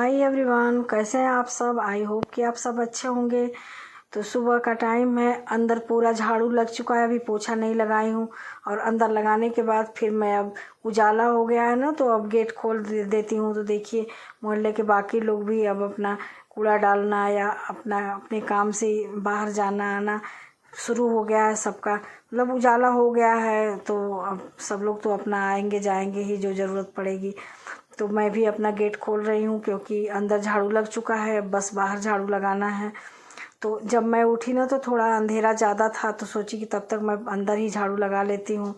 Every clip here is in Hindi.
हाय एवरीवन, कैसे हैं आप सब। आई होप कि आप सब अच्छे होंगे। तो सुबह का टाइम है, अंदर पूरा झाड़ू लग चुका है, अभी पोछा नहीं लगाई हूँ। और अंदर लगाने के बाद फिर मैं अब उजाला हो गया है ना, तो अब गेट खोल देती हूँ। तो देखिए मोहल्ले के बाकी लोग भी अब अपना कूड़ा डालना या अपने काम से बाहर जाना आना शुरू हो गया है सबका। मतलब उजाला हो गया है, तो अब सब लोग तो अपना आएंगे जाएंगे ही जो ज़रूरत पड़ेगी। तो मैं भी अपना गेट खोल रही हूँ क्योंकि अंदर झाड़ू लग चुका है, बस बाहर झाड़ू लगाना है। तो जब मैं उठी ना तो थोड़ा अंधेरा ज़्यादा था, तो सोची कि तब तक मैं अंदर ही झाड़ू लगा लेती हूँ।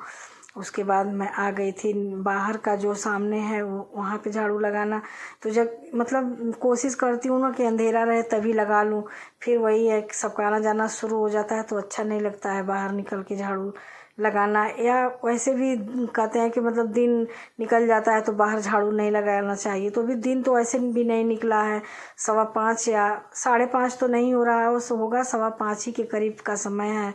उसके बाद मैं आ गई थी बाहर का जो सामने है वहाँ पे झाड़ू लगाना। तो जब मतलब कोशिश करती हूँ ना कि अंधेरा रहे तभी लगा लूँ। फिर वही है कि सबका आना जाना शुरू हो जाता है तो अच्छा नहीं लगता है बाहर निकल के झाड़ू लगाना। या वैसे भी कहते हैं कि मतलब दिन निकल जाता है तो बाहर झाड़ू नहीं लगाना चाहिए। तो अभी दिन तो ऐसे भी नहीं निकला है, 5:15 या 5:30 तो नहीं हो रहा है, वो होगा 5:15 ही के करीब का समय है।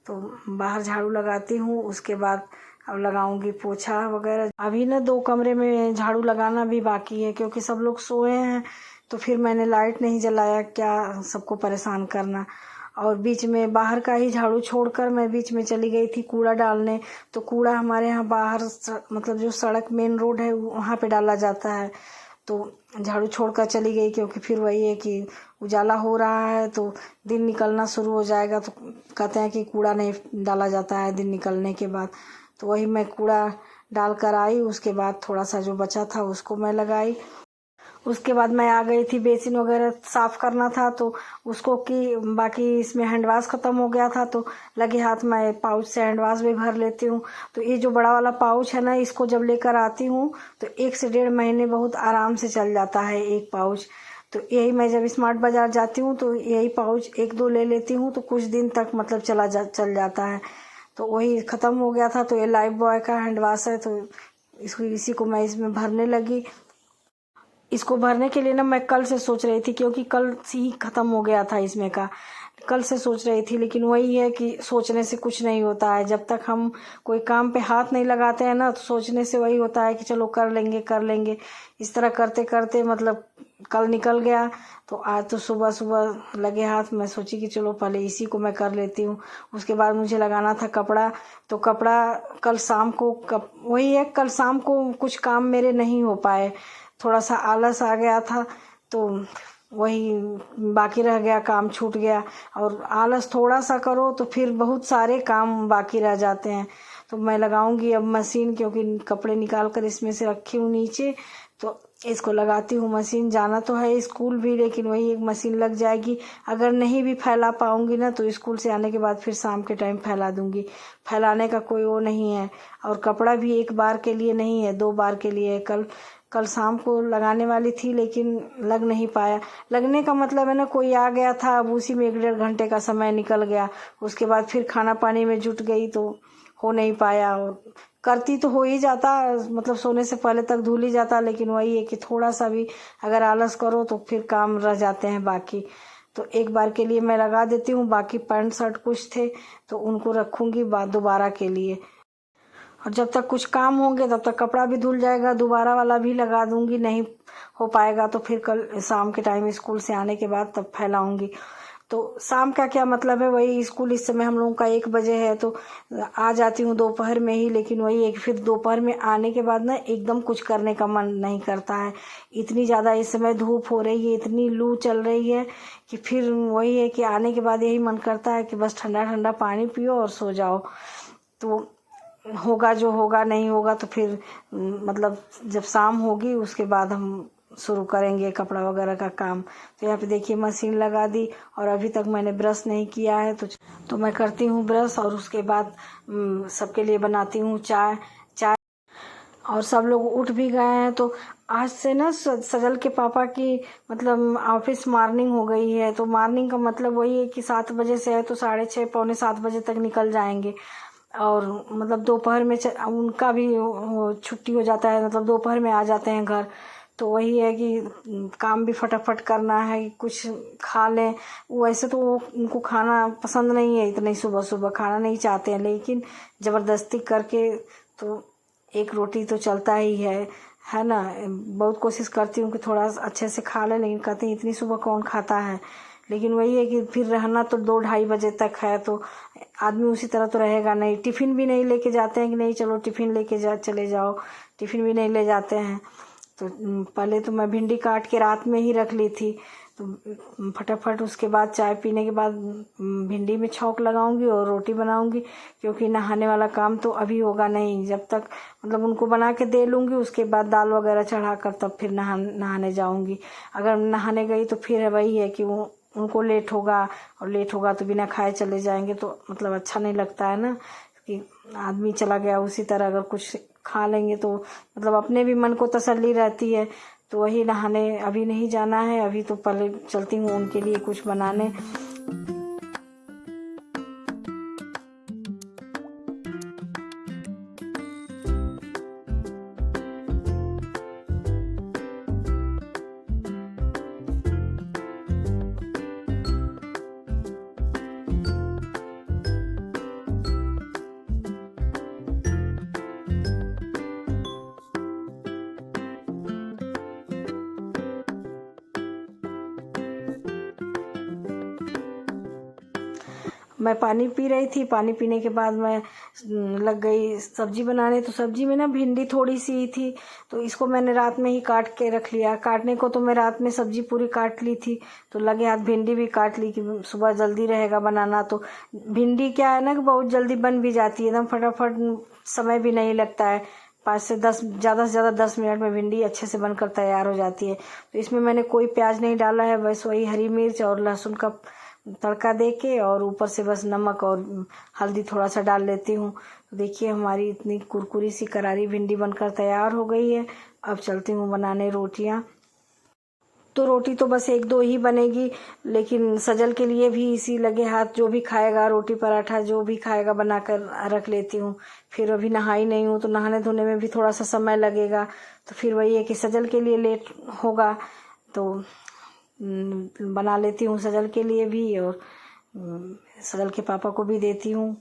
तो बाहर झाड़ू लगाती हूँ, उसके बाद अब लगाऊंगी पोछा वगैरह। अभी ना 2 कमरे में झाड़ू लगाना भी बाकी है क्योंकि सब लोग सोए हैं। तो फिर मैंने लाइट नहीं जलाया, क्या सबको परेशान करना। और बीच में बाहर का ही झाड़ू छोड़कर मैं बीच में चली गई थी कूड़ा डालने। तो कूड़ा हमारे यहाँ बाहर मतलब जो सड़क मेन रोड है वहाँ पे डाला जाता है। तो झाड़ू छोड़कर चली गई क्योंकि फिर वही है कि उजाला हो रहा है तो दिन निकलना शुरू हो जाएगा। तो कहते हैं कि कूड़ा नहीं डाला जाता है दिन निकलने के बाद। तो वही मैं कूड़ा डाल कर आई, उसके बाद थोड़ा सा जो बचा था उसको मैं लगाई। उसके बाद मैं आ गई थी, बेसिन वगैरह साफ़ करना था तो उसको कि बाकी इसमें हैंड वाश ख़त्म हो गया था। तो लगे हाथ मैं पाउच से हैंड वाश भी भर लेती हूँ। तो ये जो बड़ा वाला पाउच है ना, इसको जब लेकर आती हूँ तो 1 से 1.5 महीने बहुत आराम से चल जाता है एक पाउच। तो यही मैं जब स्मार्ट बाज़ार जाती हूँ तो यही पाउच 1-2 ले लेती हूँ तो कुछ दिन तक मतलब चल जाता है। तो वही ख़त्म हो गया था, तो ये लाइफ बॉय का हैंड वाश है, तो इसी को मैं इसमें भरने लगी। इसको भरने के लिए ना मैं कल से सोच रही थी क्योंकि कल से ही ख़त्म हो गया था इसमें का। कल से सोच रही थी, लेकिन वही है कि सोचने से कुछ नहीं होता है। जब तक हम कोई काम पे हाथ नहीं लगाते हैं ना, तो सोचने से वही होता है कि चलो कर लेंगे कर लेंगे। इस तरह करते करते मतलब कल निकल गया। तो आज तो सुबह सुबह लगे हाथ मैं सोची कि चलो पहले इसी को मैं कर लेती हूँ। उसके बाद मुझे लगाना था कपड़ा। तो कपड़ा कल शाम को वही है, कल शाम को कुछ काम मेरे नहीं हो पाए, थोड़ा सा आलस आ गया था। तो वही बाकी रह गया, काम छूट गया। और आलस थोड़ा सा करो तो फिर बहुत सारे काम बाकी रह जाते हैं। तो मैं लगाऊंगी अब मशीन, क्योंकि कपड़े निकाल कर इसमें से रखी हूँ नीचे। तो इसको लगाती हूँ मशीन। जाना तो है स्कूल भी, लेकिन वही एक मशीन लग जाएगी। अगर नहीं भी फैला पाऊंगी ना तो स्कूल से आने के बाद फिर शाम के टाइम फैला दूंगी। फैलाने का कोई वो नहीं है। और कपड़ा भी 1 बार के लिए नहीं है, 2 बार के लिए है। कल शाम को लगाने वाली थी लेकिन लग नहीं पाया। लगने का मतलब है ना, कोई आ गया था, अब उसी में 1-1.5 घंटे का समय निकल गया। उसके बाद फिर खाना पानी में जुट गई तो हो नहीं पाया। और करती तो हो ही जाता, मतलब सोने से पहले तक धुल ही जाता, लेकिन वही है कि थोड़ा सा भी अगर आलस करो तो फिर काम रह जाते हैं बाकी। तो 1 बार के लिए मैं लगा देती हूँ, बाकी पैंट शर्ट कुछ थे तो उनको रखूँगी दोबारा के लिए। और जब तक कुछ काम होंगे तब तक कपड़ा भी धुल जाएगा, दोबारा वाला भी लगा दूंगी। नहीं हो पाएगा तो फिर कल शाम के टाइम स्कूल से आने के बाद तब फैलाऊंगी। तो शाम का क्या मतलब है, वही स्कूल इस समय हम लोगों का 1 बजे है तो आ जाती हूँ दोपहर में ही। लेकिन वही एक फिर दोपहर में आने के बाद ना एकदम कुछ करने का मन नहीं करता है। इतनी ज़्यादा इस समय धूप हो रही है, इतनी लू चल रही है कि फिर वही है कि आने के बाद यही मन करता है कि बस ठंडा ठंडा पानी पियो और सो जाओ। तो होगा जो होगा, नहीं होगा तो फिर मतलब जब शाम होगी उसके बाद हम शुरू करेंगे कपड़ा वगैरह का काम। तो यहाँ पे देखिए मशीन लगा दी और अभी तक मैंने ब्रश नहीं किया है। तो मैं करती हूँ ब्रश और उसके बाद सबके लिए बनाती हूँ चाय। और सब लोग उठ भी गए हैं। तो आज से ना सजल के पापा की मतलब ऑफिस मॉर्निंग हो गई है। तो मॉर्निंग का मतलब वही है कि 7 बजे से है तो 6:30 पौने 7 बजे तक निकल जाएंगे। और मतलब दोपहर में उनका भी छुट्टी हो जाता है, मतलब दोपहर में आ जाते हैं घर। तो वही है कि काम भी फटाफट करना है कि कुछ खा लें। वैसे तो उनको खाना पसंद नहीं है, इतनी सुबह सुबह खाना नहीं चाहते हैं, लेकिन ज़बरदस्ती करके तो 1 रोटी तो चलता ही है। है ना, बहुत कोशिश करती हूँ कि थोड़ा अच्छे से खा लें, लेकिन कहते हैं इतनी सुबह कौन खाता है। लेकिन वही है कि फिर रहना तो 2-2:30 बजे तक है, तो आदमी उसी तरह तो रहेगा नहीं। टिफ़िन भी नहीं लेके जाते हैं कि नहीं चलो टिफ़िन लेके चले जाओ, टिफ़िन भी नहीं ले जाते हैं। तो पहले तो मैं भिंडी काट के रात में ही रख ली थी, तो फटाफट उसके बाद चाय पीने के बाद भिंडी में छौंक लगाऊंगी और रोटी बनाऊंगी, क्योंकि नहाने वाला काम तो अभी होगा नहीं। जब तक मतलब उनको बना के दे लूँगी, उसके बाद दाल वगैरह चढ़ाकर तब फिर नहाने जाऊंगी। अगर नहाने गई तो फिर वही है कि वो उनको लेट होगा, और लेट होगा तो बिना खाए चले जाएंगे तो मतलब अच्छा नहीं लगता है ना, कि आदमी चला गया। उसी तरह अगर कुछ खा लेंगे तो मतलब अपने भी मन को तसल्ली रहती है। तो वही नहाने अभी नहीं जाना है, अभी तो पहले चलती हूँ उनके लिए कुछ बनाने। मैं पानी पी रही थी, पानी पीने के बाद मैं लग गई सब्जी बनाने। तो सब्जी में ना भिंडी थोड़ी सी ही थी, तो इसको मैंने रात में ही काट के रख लिया। काटने को तो मैं रात में सब्जी पूरी काट ली थी, तो लगे हाथ भिंडी भी काट ली कि सुबह जल्दी रहेगा बनाना। तो भिंडी क्या है ना कि बहुत जल्दी बन भी जाती है, एकदम फटाफट, समय भी नहीं लगता है। 5 से 10, ज़्यादा से ज़्यादा 10 मिनट में भिंडी अच्छे से बनकर तैयार हो जाती है। तो इसमें मैंने कोई प्याज नहीं डाला है, बस वही हरी मिर्च और लहसुन का तड़का दे के और ऊपर से बस नमक और हल्दी थोड़ा सा डाल लेती हूँ। तो देखिए हमारी इतनी कुरकुरी सी करारी भिंडी बनकर तैयार हो गई है। अब चलती हूँ बनाने रोटियाँ। तो रोटी तो बस 1-2 ही बनेगी, लेकिन सजल के लिए भी इसी लगे हाथ, जो भी खाएगा रोटी पराठा जो भी खाएगा बनाकर रख लेती हूँ। फिर अभी नहाई नहीं हूँ, तो नहाने धोने में भी थोड़ा सा समय लगेगा। तो फिर वही है कि सजल के लिए लेट होगा, तो बना लेती हूँ सजल के लिए भी, और सजल के पापा को भी देती हूँ।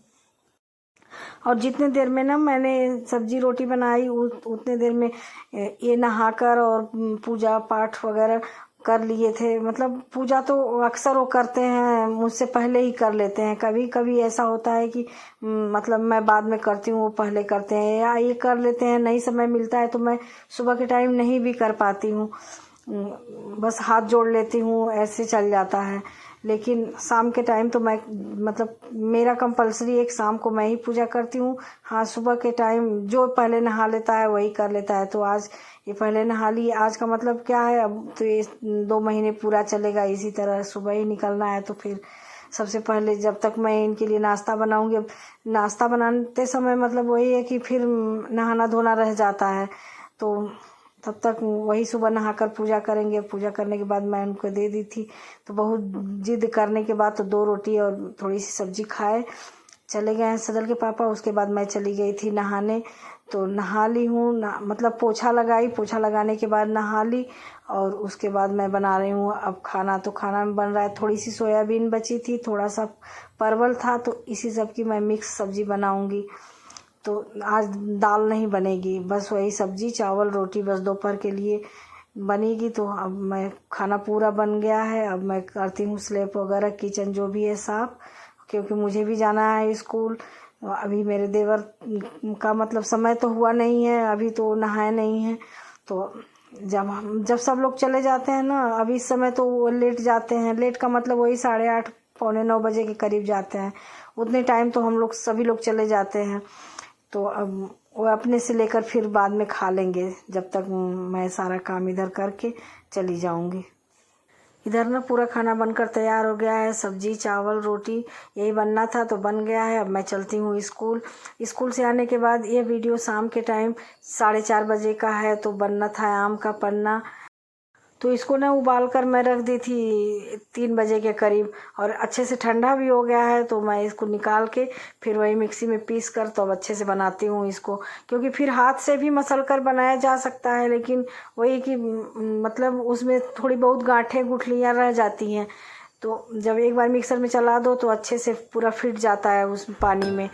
और जितने देर में ना मैंने सब्जी रोटी बनाई, उतने देर में ये नहाकर और पूजा पाठ वगैरह कर लिए थे। मतलब पूजा तो अक्सर वो करते हैं, मुझसे पहले ही कर लेते हैं। कभी कभी ऐसा होता है कि मतलब मैं बाद में करती हूँ, वो पहले करते हैं, या ये कर लेते हैं। नहीं समय मिलता है तो मैं सुबह के टाइम नहीं भी कर पाती हूँ, बस हाथ जोड़ लेती हूँ, ऐसे चल जाता है। लेकिन शाम के टाइम तो मैं मतलब मेरा कंपलसरी एक शाम को मैं ही पूजा करती हूँ। हाँ, सुबह के टाइम जो पहले नहा लेता है वही कर लेता है। तो आज ये पहले नहा ली। आज का मतलब क्या है, अब तो ये 2 महीने पूरा चलेगा इसी तरह, सुबह ही निकलना है। तो फिर सबसे पहले जब तक मैं इनके लिए नाश्ता बनाऊंगी, अब नाश्ता बनाते समय मतलब वही है कि फिर नहाना धोना रह जाता है, तो तब तक वही सुबह नहाकर पूजा करेंगे। पूजा करने के बाद मैं उनको दे दी थी, तो बहुत जिद करने के बाद तो 2 रोटी और थोड़ी सी सब्जी खाए चले गए हैं सजल के पापा। उसके बाद मैं चली गई थी नहाने, तो नहा ली हूँ, मतलब पोछा लगाई, पोछा लगाने के बाद नहा ली, और उसके बाद मैं बना रही हूँ अब खाना। तो खाना में बन रहा है, थोड़ी सी सोयाबीन बची थी, थोड़ा सा परवल था, तो इसी सब की मैं मिक्स सब्जी बनाऊँगी। तो आज दाल नहीं बनेगी, बस वही सब्जी चावल रोटी बस दोपहर के लिए बनेगी। तो अब मैं खाना पूरा बन गया है, अब मैं करती हूँ स्लैब वगैरह, किचन जो भी है साफ, क्योंकि मुझे भी जाना है स्कूल। अभी मेरे देवर का मतलब समय तो हुआ नहीं है, अभी तो नहाए नहीं है। तो जब सब लोग चले जाते हैं ना, अभी इस समय तो वो लेट जाते हैं। लेट का मतलब वही 8:30 पौने 9 बजे के करीब जाते हैं। उतने टाइम तो हम लोग सभी लोग चले जाते हैं। तो अब वो अपने से लेकर फिर बाद में खा लेंगे, जब तक मैं सारा काम इधर करके चली जाऊंगी। इधर ना पूरा खाना बनकर तैयार हो गया है, सब्जी चावल रोटी यही बनना था तो बन गया है। अब मैं चलती हूँ स्कूल। स्कूल से आने के बाद ये वीडियो शाम के टाइम 4:30 बजे का है, तो बनना था आम का पन्ना। तो इसको ना उबाल कर मैं रख दी थी 3 बजे के करीब, और अच्छे से ठंडा भी हो गया है। तो मैं इसको निकाल के फिर वही मिक्सी में पीस कर तो अब अच्छे से बनाती हूँ इसको, क्योंकि फिर हाथ से भी मसल कर बनाया जा सकता है, लेकिन वही कि मतलब उसमें थोड़ी बहुत गांठें गुठलियाँ रह जाती हैं। तो जब एक बार मिक्सर में चला दो तो अच्छे से पूरा फिट जाता है उस पानी में।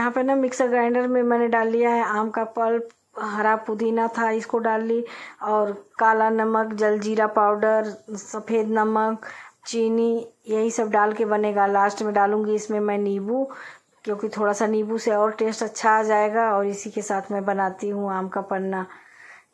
यहाँ पे ना मिक्सर ग्राइंडर में मैंने डाल लिया है आम का पल्प, हरा पुदीना था इसको डाल ली, और काला नमक, जलजीरा पाउडर, सफ़ेद नमक, चीनी, यही सब डाल के बनेगा। लास्ट में डालूंगी इसमें मैं नींबू, क्योंकि थोड़ा सा नींबू से और टेस्ट अच्छा आ जाएगा। और इसी के साथ मैं बनाती हूँ आम का पन्ना।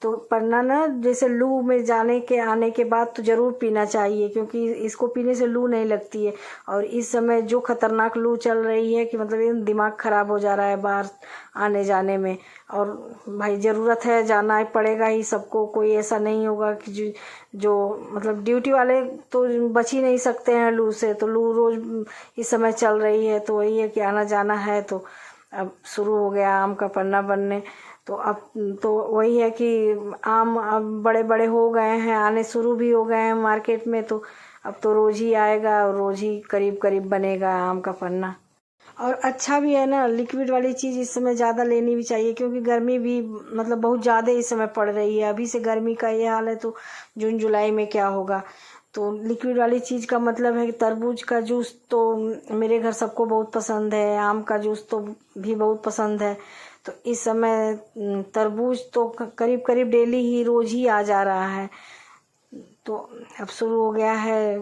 तो पन्ना ना जैसे लू में जाने के आने के बाद तो ज़रूर पीना चाहिए, क्योंकि इसको पीने से लू नहीं लगती है। और इस समय जो खतरनाक लू चल रही है कि मतलब ये दिमाग ख़राब हो जा रहा है बाहर आने जाने में। और भाई ज़रूरत है, जाना ही पड़ेगा ही सबको, कोई ऐसा नहीं होगा कि जो मतलब ड्यूटी वाले तो बच ही नहीं सकते हैं लू से। तो लू रोज़ इस समय चल रही है, तो वही है कि आना जाना है। तो अब शुरू हो गया आम का पन्ना बनने। तो अब तो वही है कि आम अब बड़े बड़े हो गए हैं, आने शुरू भी हो गए हैं मार्केट में। तो अब तो रोज़ ही आएगा और रोज़ ही करीब करीब बनेगा आम का पन्ना। और अच्छा भी है ना, लिक्विड वाली चीज़ इस समय ज़्यादा लेनी भी चाहिए, क्योंकि गर्मी भी मतलब बहुत ज़्यादा इस समय पड़ रही है। अभी से गर्मी का ये हाल है तो जून जुलाई में क्या होगा। तो लिक्विड वाली चीज़ का मतलब है कि तरबूज का जूस तो मेरे घर सबको बहुत पसंद है, आम का जूस तो भी बहुत पसंद है। तो इस समय तरबूज तो करीब करीब डेली ही रोज़ ही आ जा रहा है। तो अब शुरू हो गया है,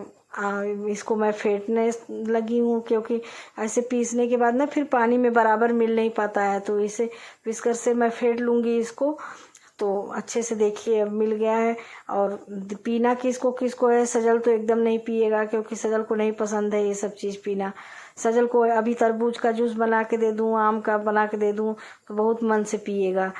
इसको मैं फेंटने लगी हूँ, क्योंकि ऐसे पीसने के बाद ना फिर पानी में बराबर मिल नहीं पाता है। तो इसे विस्कर से मैं फेंट लूँगी इसको। तो अच्छे से देखिए अब मिल गया है। और पीना किसको किसको है, सजल तो एकदम नहीं पिएगा, क्योंकि सजल को नहीं पसंद है ये सब चीज़ पीना। सजल को अभी तरबूज का जूस बना के दे दूँ, आम का बना के दे दूँ तो बहुत मन से पिएगा।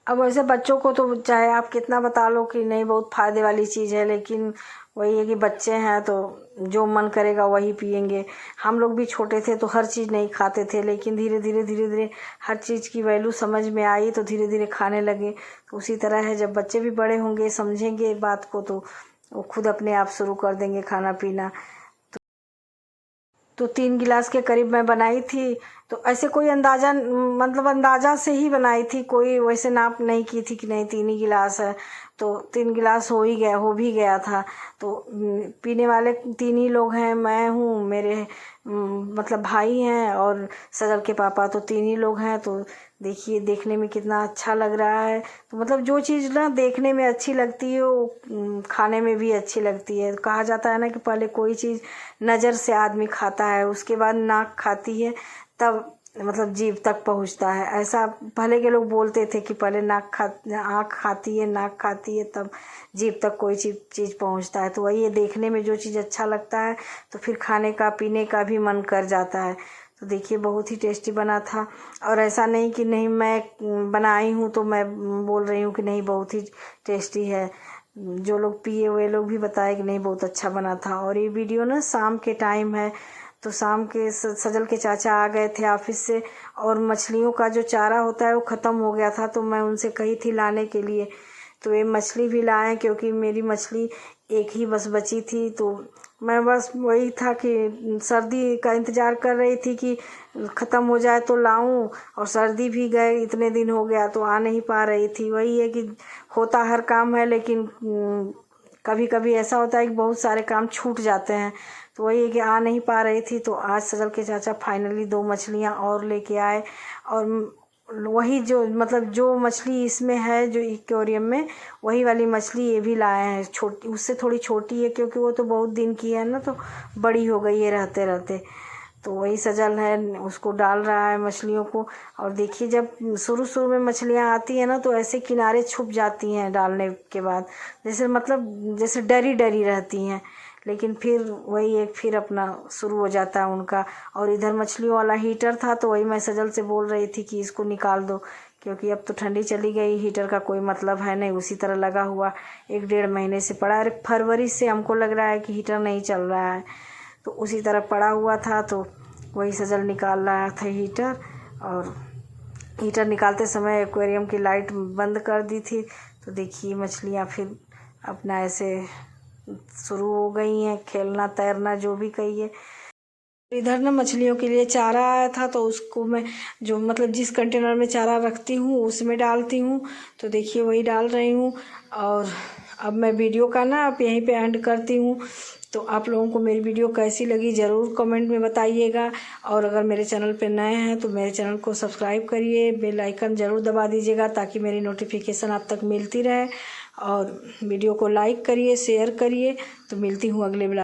अब वैसे बच्चों को तो चाहे आप कितना बता लो कि नहीं बहुत फ़ायदे वाली चीज़ है, लेकिन वही है कि बच्चे हैं तो जो मन करेगा वही पियेंगे। हम लोग भी छोटे थे तो हर चीज़ नहीं खाते थे, लेकिन धीरे धीरे हर चीज़ की वैल्यू समझ में आई तो धीरे धीरे खाने लगे। तो उसी तरह है, जब बच्चे भी बड़े होंगे समझेंगे बात को तो वो खुद अपने आप शुरू कर देंगे खाना पीना। तो 3 गिलास के करीब मैं बनाई थी। तो ऐसे कोई अंदाज़ा मतलब अंदाज़ा से ही बनाई थी, कोई वैसे नाप नहीं की थी कि नहीं 3 ही गिलास है। तो 3 गिलास हो भी गया था। तो पीने वाले 3 ही लोग हैं, मैं हूँ, मेरे मतलब भाई हैं और सजल के पापा, तो 3 ही लोग हैं। तो देखिए देखने में कितना अच्छा लग रहा है। तो मतलब जो चीज़ ना देखने में अच्छी लगती है वो खाने में भी अच्छी लगती है। कहा जाता है ना कि पहले कोई चीज़ नज़र से आदमी खाता है, उसके बाद नाक खाती है, तब मतलब जीभ तक पहुंचता है। ऐसा पहले के लोग बोलते थे कि पहले आँख खाती है, नाक खाती है, तब जीभ तक कोई चीज़ पहुंचता है। तो वही है, देखने में जो चीज़ अच्छा लगता है तो फिर खाने का पीने का भी मन कर जाता है। तो देखिए बहुत ही टेस्टी बना था। और ऐसा नहीं कि नहीं मैं बनाई हूँ तो मैं बोल रही हूँ कि नहीं बहुत ही टेस्टी है। जो लोग पिए हुए लोग भी बताए कि नहीं बहुत अच्छा बना था। और ये वीडियो ना शाम के टाइम है, तो शाम के सजल के चाचा आ गए थे ऑफिस से, और मछलियों का जो चारा होता है वो ख़त्म हो गया था। तो मैं उनसे कही थी लाने के लिए, तो ये मछली भी लाए, क्योंकि मेरी मछली एक ही बस बची थी। तो मैं बस वही था कि सर्दी का इंतज़ार कर रही थी कि ख़त्म हो जाए तो लाऊं, और सर्दी भी गए इतने दिन हो गया तो आ नहीं पा रही थी। वही है कि होता हर काम है, लेकिन कभी कभी ऐसा होता है कि बहुत सारे काम छूट जाते हैं। तो वही है कि आ नहीं पा रही थी। तो आज सजल के चाचा फाइनली 2 मछलियाँ और लेके आए। और वही जो मतलब जो मछली इसमें है जो एक्वेरियम में, वही वाली मछली ये भी लाए हैं। छोटी, उससे थोड़ी छोटी है, क्योंकि वो तो बहुत दिन की है ना, तो बड़ी हो गई है रहते रहते। तो वही सजल है, उसको डाल रहा है मछलियों को। और देखिए जब शुरू में मछलियाँ आती हैं ना तो ऐसे किनारे छुप जाती हैं डालने के बाद, जैसे मतलब जैसे डरी डरी रहती हैं, लेकिन फिर वही एक फिर अपना शुरू हो जाता है उनका। और इधर मछलियों वाला हीटर था, तो वही मैं सजल से बोल रही थी कि इसको निकाल दो, क्योंकि अब तो ठंडी चली गई, हीटर का कोई मतलब है नहीं, उसी तरह लगा हुआ 1-1.5 महीने से पड़ा। अरे फरवरी से हमको लग रहा है कि हीटर नहीं चल रहा है, तो उसी तरह पड़ा हुआ था। तो वही सजल निकाल रहा था हीटर। और हीटर निकालते समय एक्वेरियम की लाइट बंद कर दी थी। तो देखिए मछलियाँ फिर अपना ऐसे शुरू हो गई हैं खेलना तैरना, जो भी कहिए। इधर ना मछलियों के लिए चारा आया था, तो उसको मैं जो मतलब जिस कंटेनर में चारा रखती हूँ उसमें डालती हूँ। तो देखिए वही डाल रही हूँ। और अब मैं वीडियो का ना अब यहीं पे एंड करती हूँ। तो आप लोगों को मेरी वीडियो कैसी लगी ज़रूर कमेंट में बताइएगा। और अगर मेरे चैनल पे नए हैं तो मेरे चैनल को सब्सक्राइब करिए, बेल आइकन ज़रूर दबा दीजिएगा ताकि मेरी नोटिफिकेशन आप तक मिलती रहे। और वीडियो को लाइक करिए, शेयर करिए। तो मिलती हूँ अगले